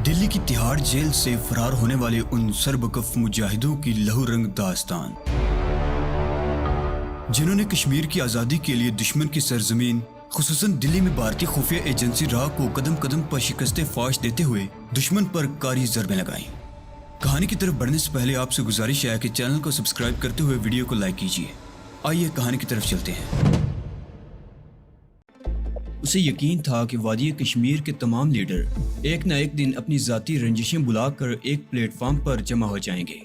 دلی کی تہاڑ جیل سے فرار ہونے والے ان سربکف مجاہدوں کی لہو رنگ داستان، جنہوں نے کشمیر کی آزادی کے لیے دشمن کی سرزمین خصوصاً دلی میں بھارتی خفیہ ایجنسی را کو قدم قدم پر شکست فاش دیتے ہوئے دشمن پر کاری ضربیں لگائیں۔ کہانی کی طرف بڑھنے سے پہلے آپ سے گزارش ہے کہ چینل کو سبسکرائب کرتے ہوئے ویڈیو کو لائک کیجیے۔ آئیے کہانی کی طرف چلتے ہیں۔ اسے یقین تھا کہ وادی کشمیر کے تمام لیڈر ایک نہ ایک دن اپنی ذاتی رنجشیں بلا کر ایک پلیٹ فارم پر جمع ہو جائیں گے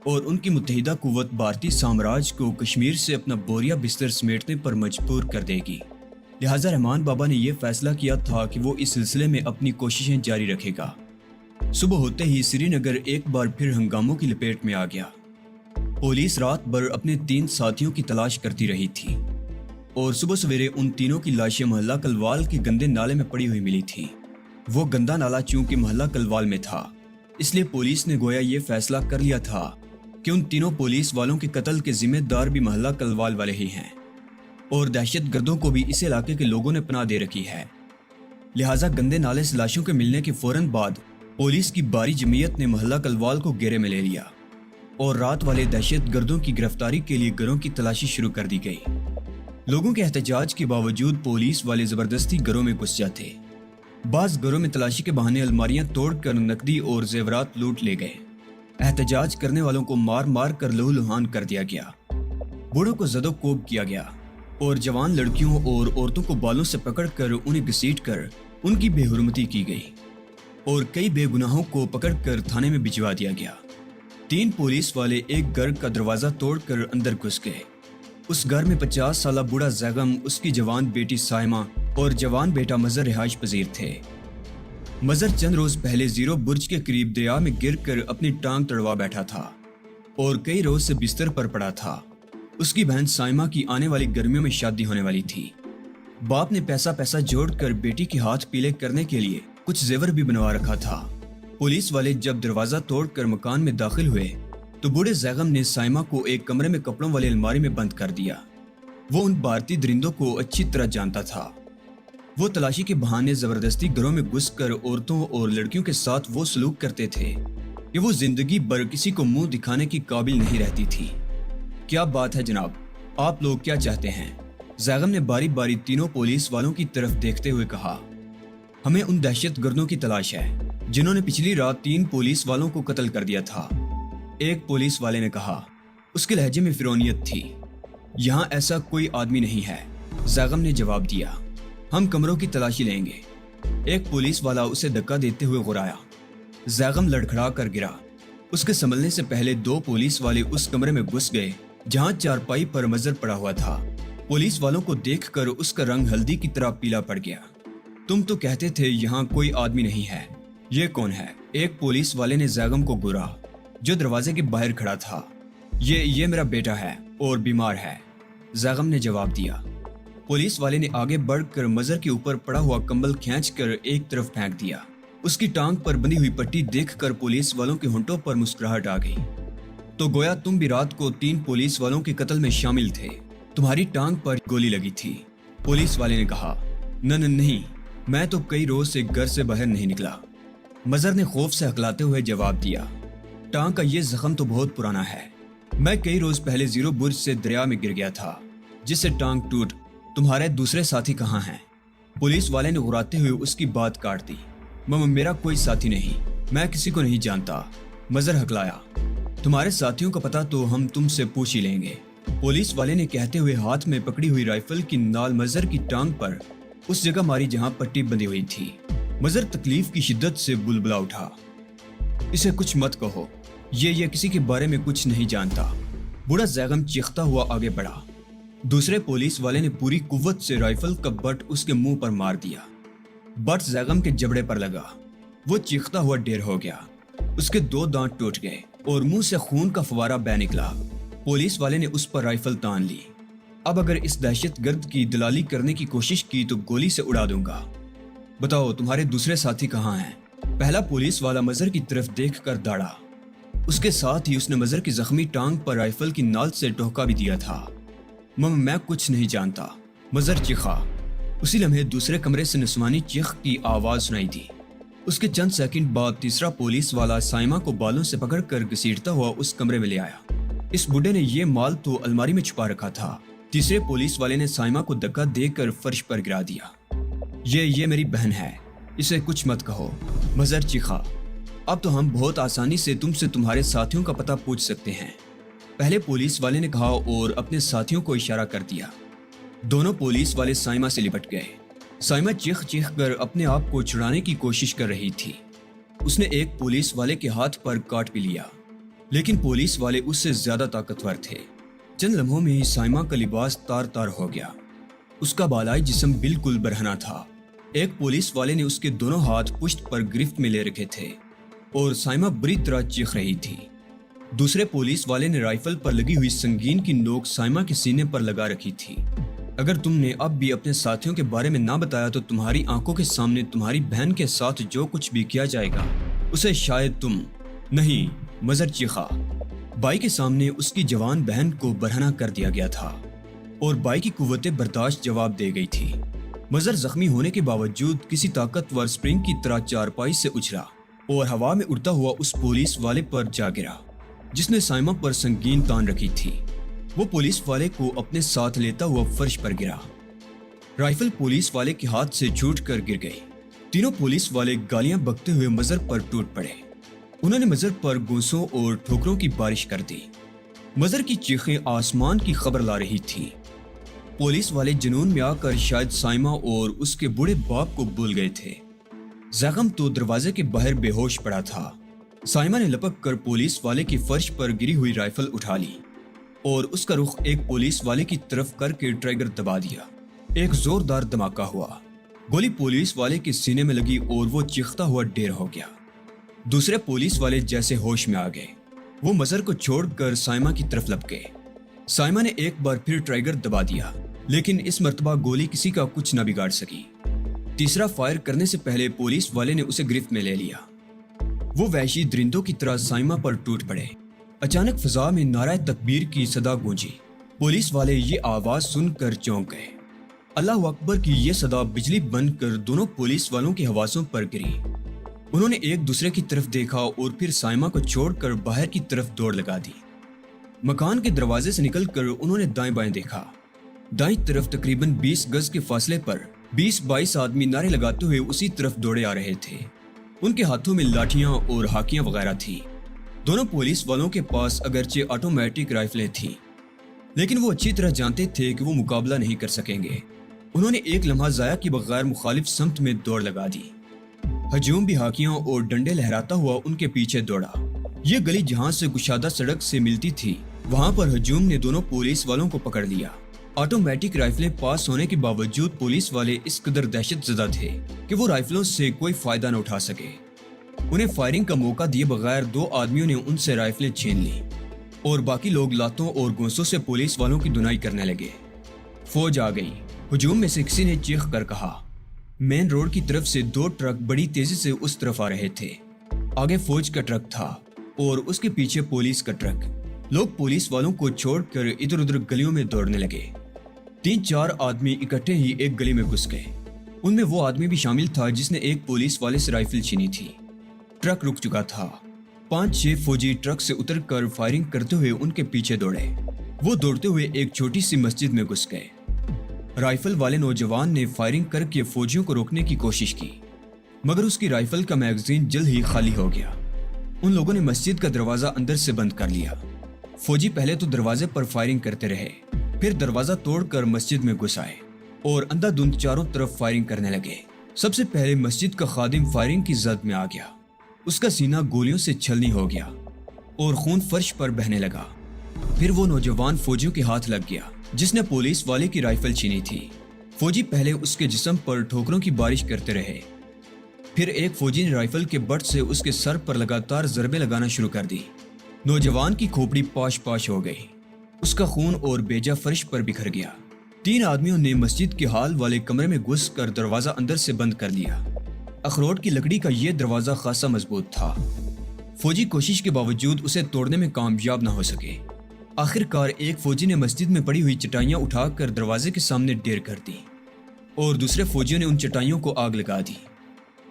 اور ان کی متحدہ قوت بھارتی سامراج کو کشمیر سے اپنا بوریا بستر سمیٹنے پر مجبور کر دے گی۔ لہٰذا رحمان بابا نے یہ فیصلہ کیا تھا کہ وہ اس سلسلے میں اپنی کوششیں جاری رکھے گا۔ صبح ہوتے ہی سری نگر ایک بار پھر ہنگاموں کی لپیٹ میں آ گیا۔ پولیس رات بھر اپنے 3 ساتھیوں کی تلاش کرتی رہی تھی اور صبح سویرے ان تینوں کی لاشیں محلہ کلوال کے گندے نالے میں پڑی ہوئی ملی تھی۔ وہ گندا نالا چونکہ محلہ کلوال میں تھا، اس لیے پولیس نے گویا یہ فیصلہ کر لیا تھا کہ ان تینوں پولیس والوں کے قتل کے ذمہ دار بھی محلہ کلوال والے ہی ہیں اور دہشت گردوں کو بھی اس علاقے کے لوگوں نے پناہ دے رکھی ہے۔ لہٰذا گندے نالے سے لاشوں کے ملنے کے فوراً بعد پولیس کی باری جمعیت نے محلہ کلوال کو گھیرے میں لے لیا اور رات والے دہشت گردوں کی گرفتاری کے لیے گھروں کی تلاشی شروع کر دی گئی۔ لوگوں کے احتجاج کے باوجود پولیس والے زبردستی گھروں میں گھس جاتے۔ بعض گھروں میں تلاشی کے بہانے الماریاں توڑ کر نقدی اور زیورات لوٹ لے گئے۔ احتجاج کرنے والوں کو مار مار کر لہو لہان کر دیا گیا، بوڑھوں کو زد و کوب کیا گیا اور جوان لڑکیوں اور عورتوں کو بالوں سے پکڑ کر انہیں گھسیٹ کر ان کی بے حرمتی کی گئی اور کئی بے گناہوں کو پکڑ کر تھانے میں بھجوا دیا گیا۔ 3 پولیس والے ایک گھر کا دروازہ توڑ کر اندر گھس گئے۔ اس گھر میں 50 سالہ بوڑھا زیغم، اس کی جوان بیٹی سائمہ اور جوان بیٹا مظہر رہائش پذیر تھے۔ مظہر چند روز پہلے زیرو برج کے قریب دریا میں گر کر اپنی ٹانگ تڑوا بیٹھا تھا اور کئی روز سے بستر پر پڑا تھا۔ اس کی بہن سائمہ کی آنے والی گرمیوں میں شادی ہونے والی تھی۔ باپ نے پیسہ جوڑ کر بیٹی کے ہاتھ پیلے کرنے کے لیے کچھ زیور بھی بنوا رکھا تھا۔ پولیس والے جب دروازہ توڑ کر مکان میں داخل ہوئے تو بوڑھے زیغم نے سائمہ کو ایک کمرے میں کپڑوں والے الماری میں بند کر دیا۔ وہ ان بھارتی درندوں کو اچھی طرح جانتا تھا۔ وہ تلاشی کے بہانے زبردستی گھروں میں گھس کر عورتوں اور لڑکیوں کے ساتھ وہ سلوک کرتے تھے کہ وہ زندگی بھر کسی کو منہ دکھانے کی قابل نہیں رہتی تھی۔ کیا بات ہے جناب، آپ لوگ کیا چاہتے ہیں؟ زیغم نے باری باری تینوں پولیس والوں کی طرف دیکھتے ہوئے کہا۔ ہمیں ان دہشت گردوں کی تلاش ہے جنہوں نے پچھلی رات 3 پولیس والوں کو قتل کر دیا تھا، ایک پولیس والے نے کہا۔ اس کے لہجے میں فرونیت تھی۔ یہاں ایسا کوئی آدمی نہیں ہے، زیغم نے جواب دیا۔ ہم کمروں کی تلاشی لیں گے۔ ایک پولیس والا اسے دھکا دیتے ہوئے غرایا۔ زیغم لڑکھڑا کر گرا۔ اس کے سنبھلنے سے پہلے 2 پولیس والے اس کمرے میں گھس گئے جہاں چارپائی پر مظہر پڑا ہوا تھا۔ پولیس والوں کو دیکھ کر اس کا رنگ ہلدی کی طرح پیلا پڑ گیا۔ تم تو کہتے تھے یہاں کوئی آدمی نہیں ہے، یہ کون ہے؟ ایک پولیس والے نے زیغم کو گورا جو دروازے کے باہر کھڑا تھا۔ یہ میرا بیٹا ہے اور بیمار ہے، زیغم نے جواب دیا۔ پولیس والے نے آگے بڑھ کر مظہر کے اوپر پڑا ہوا کمبل کھینچ کر ایک طرف پھینک دیا۔ اس کی ٹانگ پر بندھی ہوئی پٹی دیکھ کر پولیس والوں کے ہونٹوں پر مسکراہٹ آ گئی۔ تو گویا تم بھی رات کو 3 پولیس والوں کے قتل میں شامل تھے، تمہاری ٹانگ پر گولی لگی تھی، پولیس والے نے کہا۔ نہیں، میں تو کئی روز سے گھر سے باہر نہیں نکلا، مظہر نے خوف سے ہکلاتے ہوئے جواب دیا۔ ٹانگ کا یہ زخم تو بہت پرانا ہے، میں کئی روز پہلے زیرو برج سے دریا میں گر گیا تھا جس سے ٹانگ ٹوٹ۔ تمہارے دوسرے ساتھی کہاں ہیں؟ پولیس والے نے غراتے ہوئے اس کی بات کاٹ دی۔ میرا کوئی ساتھی نہیں، میں کسی کو نہیں جانتا، مظہر ہکلایا۔ تمہارے ساتھیوں کا پتہ تو ہم تم سے پوچھ ہی لیں گے، پولیس والے نے کہتے ہوئے ہاتھ میں پکڑی ہوئی رائفل کی نال مظہر کی ٹانگ پر اس جگہ ماری جہاں پٹی بندھی ہوئی تھی۔ مظہر تکلیف کی شدت سے بلبلا اٹھا۔ اسے کچھ مت کہو، یہ کسی کے بارے میں کچھ نہیں جانتا، بوڑھا زیغم چیختا ہوا آگے بڑھا۔ دوسرے پولیس والے نے پوری قوت سے رائفل کا بٹ اس کے منہ پر مار دیا۔ بٹ زیغم کے جبڑے پر لگا، وہ چیختا ہوا ڈھیر ہو گیا۔ اس کے 2 دانت ٹوٹ گئے اور منہ سے خون کا فوارہ بہہ نکلا۔ پولیس والے نے اس پر رائفل تان لی۔ اب اگر اس دہشت گرد کی دلالی کرنے کی کوشش کی تو گولی سے اڑا دوں گا۔ بتاؤ تمہارے دوسرے ساتھی کہاں ہیں؟ پہلا پولیس والا مظہر کی طرف دیکھ کر داڑا۔ اس کے ساتھ ہی اس نے مظہر کی زخمی ٹانگ پر رائفل کی نال سے ٹوکا بھی دیا تھا۔ میں کچھ نہیں جانتا، مظہر چیخا۔ اسی لمحے دوسرے کمرے سے نسوانی چیخ کی آواز سنائی دی۔ اس کے چند سیکنڈ بعد تیسرا پولیس والا سائمہ کو بالوں سے پکڑ کر گھسیٹتا ہوا اس کمرے میں لے آیا۔ اس بڈھے نے یہ مال تو الماری میں چھپا رکھا تھا۔ تیسرے پولیس والے نے سائمہ کو دھکا دے کر فرش پر گرا دیا۔ یہ میری بہن ہے، اسے کچھ مت کہو، مظہر چیخا۔ اب تو ہم بہت آسانی سے تم سے تمہارے ساتھیوں کا پتہ پوچھ سکتے ہیں، پہلے پولیس والے نے کہا اور اپنے ساتھیوں کو اشارہ کر دیا۔ دونوں پولیس والے سائمہ سے لپٹ گئے۔ سائمہ چیخ چیخ کر اپنے آپ کو چھڑانے کی کوشش کر رہی تھی۔ اس نے ایک پولیس والے کے ہاتھ پر کاٹ بھی لیا، لیکن پولیس والے اس سے زیادہ طاقتور تھے۔ چند لمحوں میں ہی سائمہ کا لباس تار تار ہو گیا۔ اس کا بالائی جسم بالکل برہنہ تھا۔ ایک پولیس والے نے اس کے دونوں ہاتھ پشت پر گرفت میں لے رکھے تھے اور سائمہ بری طرح چیخ رہی تھی۔ دوسرے پولیس والے نے رائفل پر لگی ہوئی سنگین کی نوک سائمہ کے سینے پر لگا رکھی تھی۔ اگر تم نے اب بھی اپنے ساتھیوں کے بارے میں نہ بتایا تو تمہاری آنکھوں کے سامنے تمہاری بہن کے ساتھ جو کچھ بھی کیا جائے گا اسے شاید تم نہیں، مظہر چیخا۔ بائی کے سامنے اس کی جوان بہن کو برہنہ کر دیا گیا تھا اور بائی کی قوت برداشت جواب دے گئی تھی۔ مظہر زخمی ہونے کے باوجود کسی طاقتور سپرنگ کی طرح چارپائی سے اچھلا اور ہوا میں اڑتا ہوا اس پولیس والے پر جا گرا جس نے سائمہ پر سنگین تان رکھی تھی۔ وہ پولیس والے کو اپنے ساتھ لیتا ہوا فرش پر گرا۔ رائفل پولیس والے کے ہاتھ سے چھوٹ کر گر گئی۔ تینوں پولیس والے گالیاں بکتے ہوئے مظہر پر ٹوٹ پڑے۔ انہوں نے مظہر پر گوسوں اور ٹھوکروں کی بارش کر دی۔ مظہر کی چیخیں آسمان کی خبر لا رہی تھی۔ پولیس والے جنون میں آ کر شاید سائمہ اور اس کے بوڑھے باپ کو بھول گئے تھے۔ زخم تو دروازے کے باہر بے ہوش پڑا تھا۔ سائمہ نے لپک کر پولیس والے کی فرش پر گری ہوئی رائفل اٹھا لی اور اس کا رخ ایک پولیس والے کی طرف کر کے ٹریگر دبا دیا۔ ایک زوردار دھماکہ ہوا۔ گولی پولیس والے کے سینے میں لگی اور وہ چیختا ہوا ڈھیر ہو گیا۔ دوسرے پولیس والے جیسے ہوش میں آ گئے۔ وہ مظہر کو چھوڑ کر سائمہ کی طرف لپ گئے۔ سائمہ نے ایک بار پھر ٹریگر دبا دیا، لیکن اس مرتبہ گولی کسی کا کچھ نہ بگاڑ سکی۔ تیسرا فائر کرنے سے پہلے پولیس والے نے اسے گرفت میں لے لیا۔ وہ وحشی درندوں کی طرح سائمہ پر ٹوٹ پڑے۔ اچانک فضا میں نعرہ تکبیر کی صدا گونجی۔ پولیس والے یہ آواز سن کر چونک گئے۔ اللہ اکبر کی یہ صدا بجلی بن کر دونوں پولیس والوں کے حواسوں پر گری۔ انہوں نے ایک دوسرے کی طرف دیکھا اور پھر سائمہ کو چھوڑ کر باہر کی طرف دوڑ لگا دی۔ مکان کے دروازے سے نکل کر انہوں نے دائیں بائیں دیکھا۔ دائیں طرف تقریباً 20 گز کے فاصلے پر 20-22 آدمی نعرے لگاتے ہوئے اسی طرف دوڑے آ رہے تھے۔ ان کے ہاتھوں میں لاٹھیاں اور ہاکیاں وغیرہ تھی۔ دونوں پولیس والوں کے پاس اگرچہ آٹومیٹک رائفلیں تھیں، لیکن وہ اچھی طرح جانتے تھے کہ وہ مقابلہ نہیں کر سکیں گے۔ انہوں نے ایک لمحہ ضائع کی بغیر مخالف سمت میں دوڑ لگا دی۔ ہجوم بھی ہاکیاں اور ڈنڈے لہراتا ہوا ان کے پیچھے دوڑا۔ یہ گلی جہاں سے کشادہ سڑک سے ملتی تھی، وہاں پر ہجوم نے دونوں پولیس والوں کو پکڑ لیا۔ آٹومیٹک رائفلیں پاس ہونے کے باوجود پولیس والے اس قدر دہشت زدہ تھے کہ وہ رائفلوں سے کوئی فائدہ نہ اٹھا سکے۔ انہیں فائرنگ کا موقع دیے بغیر 2 آدمیوں نے ان سے رائفلیں چھین لی اور باقی لوگ لاتوں اور گونسوں سے پولیس والوں کی دنائی کرنے لگے۔ فوج آ گئی۔ ہجوم میں سے کسی نے چیخ کر کہا۔ مین روڈ کی طرف سے 2 ٹرک بڑی تیزی سے اس طرف آ رہے تھے۔ آگے فوج کا ٹرک تھا اور اس کے پیچھے پولیس کا ٹرک۔ لوگ پولیس والوں کو چھوڑ کر ادھر ادھر گلیوں میں دوڑنے لگے۔ 3-4 آدمی اکٹھے ہی ایک گلی میں گھس گئے۔ ان میں وہ آدمی بھی شامل تھا جس نے ایک پولیس والے سے رائفل چھینی تھی۔ ٹرک رک چکا تھا۔ 5-6 فوجی ٹرک سے اتر کر فائرنگ کرتے ہوئے ان کے پیچھے دوڑے۔ وہ دوڑتے ہوئے ایک چھوٹی سی مسجد میں گھس گئے۔ رائفل والے نوجوان نے فائرنگ کر کے فوجیوں کو روکنے کی کوشش کی، مگر اس کی رائفل کا میگزین جلد ہی خالی ہو گیا۔ ان لوگوں نے مسجد کا دروازہ اندر سے بند کر لیا۔ فوجی پہلے تو دروازے پر فائرنگ کرتے رہے، پھر دروازہ توڑ کر مسجد میں گھس آئے اور اندھا دھند چاروں طرف فائرنگ کرنے لگے۔ سب سے پہلے مسجد کا خادم فائرنگ کی زد میں آ گیا۔ اس کا سینہ گولیوں سے چھلنی ہو گیا اور خون فرش پر بہنے لگا۔ پھر وہ نوجوان فوجیوں کے ہاتھ لگ گیا جس نے پولیس والے کی رائفل چھینی تھی۔ فوجی پہلے اس کے جسم پر ٹھوکروں کی بارش کرتے رہے، پھر ایک فوجی نے رائفل کے بٹ سے اس کے سر پر لگاتار ضربیں لگانا شروع کر دی۔ نوجوان کی کھوپڑی پاش پاش ہو گئی، اس کا خون اور بیجا فرش پر بکھر گیا۔ 3 آدمیوں نے مسجد کے ہال والے کمرے میں گھس کر دروازہ اندر سے بند کر لیا۔ اخروٹ کی لکڑی کا یہ دروازہ خاصا مضبوط تھا۔ فوجی کوشش کے باوجود اسے توڑنے میں کامیاب نہ ہو سکے۔ آخر کار ایک فوجی نے مسجد میں پڑی ہوئی چٹائیاں اٹھا کر دروازے کے سامنے ڈھیر کر دی اور دوسرے فوجیوں نے ان چٹائیوں کو آگ لگا دی۔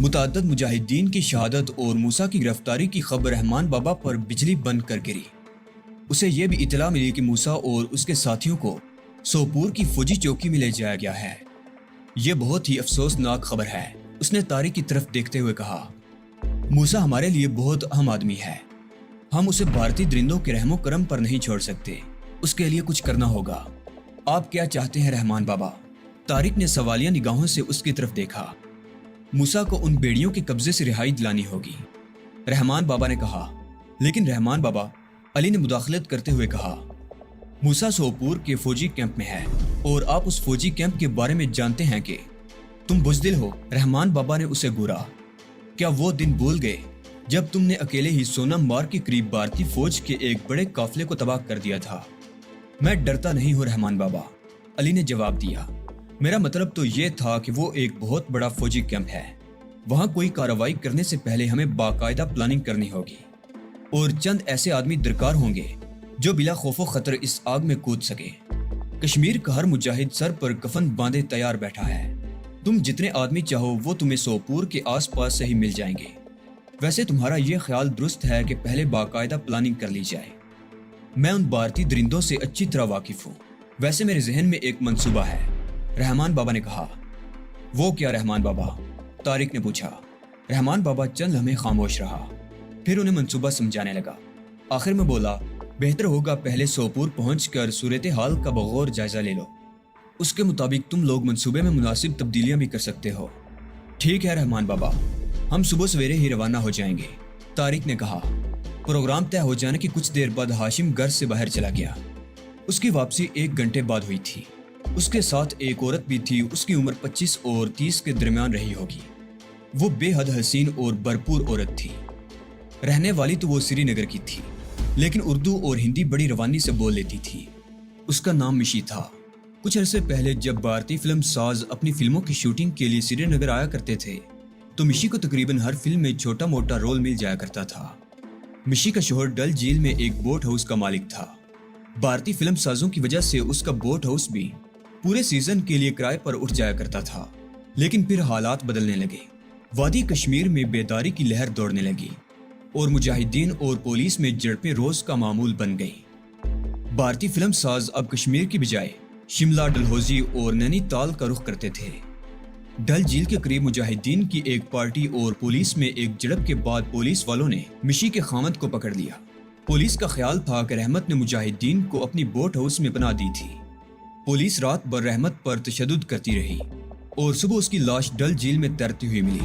متعدد مجاہدین کی شہادت اور موسیٰ کی گرفتاری کی خبر رحمان بابا پر بجلی بند کر گری۔ اسے یہ بھی اطلاع ملی کہ موسیٰ اور اس کے ساتھیوں کو سوپور کی فوجی چوکی میں لے جایا گیا ہے۔ یہ بہت ہی افسوسناک خبر ہے۔ اس نے طارق کی طرف دیکھتے ہوئے کہا، موسیٰ ہمارے لیے بہت اہم آدمی ہے، ہم اسے بھارتی درندوں کے رحم و کرم پر نہیں چھوڑ سکتے، اس کے لیے کچھ کرنا ہوگا۔ آپ کیا چاہتے ہیں رحمان بابا؟ طارق نے سوالیہ نگاہوں سے اس کی طرف دیکھا۔ موسیٰ کو ان بیڑیوں کے قبضے سے رہائی دلانی ہوگی، رحمان بابا نے کہا۔ لیکن رحمان بابا، علی نے مداخلت کرتے ہوئے کہا، موسیٰ سوپور کے فوجی کیمپ میں ہے اور آپ اس فوجی کیمپ کے بارے میں جانتے ہیں کہ تم بزدل ہو۔ رحمان بابا نے اسے گورا۔ کیا وہ دن بھول گئے جب تم نے اکیلے ہی سونم مار کے قریب بھارتی فوج کے ایک بڑے قافلے کو تباہ کر دیا تھا؟ میں ڈرتا نہیں ہوں رحمان بابا، علی نے جواب دیا۔ میرا مطلب تو یہ تھا کہ وہ ایک بہت بڑا فوجی کیمپ ہے، وہاں کوئی کارروائی کرنے سے پہلے ہمیں باقاعدہ پلاننگ کرنی ہوگی اور چند ایسے آدمی درکار ہوں گے جو بلا خوف و خطر اس آگ میں کود سکے۔ کشمیر کا ہر مجاہد سر پر کفن باندھے تیار بیٹھا ہے، تم جتنے آدمی چاہو وہ تمہیں سوپور کے آس پاس سے ہی مل جائیں گے۔ ویسے تمہارا یہ خیال درست ہے کہ پہلے باقاعدہ پلاننگ کر لی جائے۔ میں ان بھارتی درندوں سے اچھی طرح واقف ہوں، ویسے میرے ذہن میں ایک منصوبہ ہے، رحمان بابا نے کہا۔ وہ کیا رحمان بابا؟ طارق نے پوچھا۔ رحمان بابا چند لمحے خاموش رہا، پھر انہیں منصوبہ سمجھانے لگا۔ آخر میں بولا، بہتر ہوگا پہلے سوپور پہنچ کر صورتحال کا بغور جائزہ لے لو، اس کے مطابق تم لوگ منصوبے میں مناسب تبدیلیاں بھی کر سکتے ہو۔ ٹھیک ہے رحمان بابا، ہم صبح سویرے ہی روانہ ہو جائیں گے، طارق نے کہا۔ پروگرام طے ہو جانے کی کچھ دیر بعد ہاشم گھر سے باہر چلا گیا۔ اس کی واپسی 1 گھنٹے بعد ہوئی تھی۔ اس کے ساتھ ایک عورت بھی تھی، اس کی عمر 25 اور 30 کے درمیان رہی ہوگی۔ وہ بے حد حسین اور بھرپور عورت تھی۔ رہنے والی تو وہ سری نگر کی تھی، لیکن اردو اور ہندی بڑی روانی سے بول لیتی تھی۔ اس کا نام مشی تھا۔ کچھ عرصے پہلے جب بھارتی فلم ساز اپنی فلموں کی شوٹنگ کے لیے سری نگر آیا کرتے تھے تو مشی کو تقریباً ہر فلم میں چھوٹا موٹا رول مل جایا کرتا تھا۔ مشی کا شوہر ڈل جھیل میں ایک بوٹ ہاؤس کا مالک تھا۔ بھارتی فلم سازوں کی وجہ سے اس کا بوٹ ہاؤس بھی پورے سیزن کے لیے کرائے پر اٹھ جایا کرتا تھا، لیکن پھر حالات بدلنے لگے۔ وادی کشمیر میں بیداری کی لہر دوڑنے لگی اور مجاہدین اور پولیس میں جھڑپیں روز کا معمول بن گئی۔ بھارتی فلم ساز اب کشمیر کی بجائے شملہ، ڈلہوزی اور نینی تال کا رخ کرتے تھے۔ ڈل جھیل کے قریب مجاہدین کی ایک پارٹی اور پولیس میں ایک جھڑپ کے بعد پولیس والوں نے مشی کے خاوند کو پکڑ لیا۔ پولیس کا خیال تھا کہ رحمت نے مجاہدین کو اپنی بوٹ ہاؤس میں پناہ دی تھی۔ پولیس رات بھر رحمت پر تشدد کرتی رہی اور صبح اس کی لاش ڈل جھیل میں تیرتی ہوئی ملی۔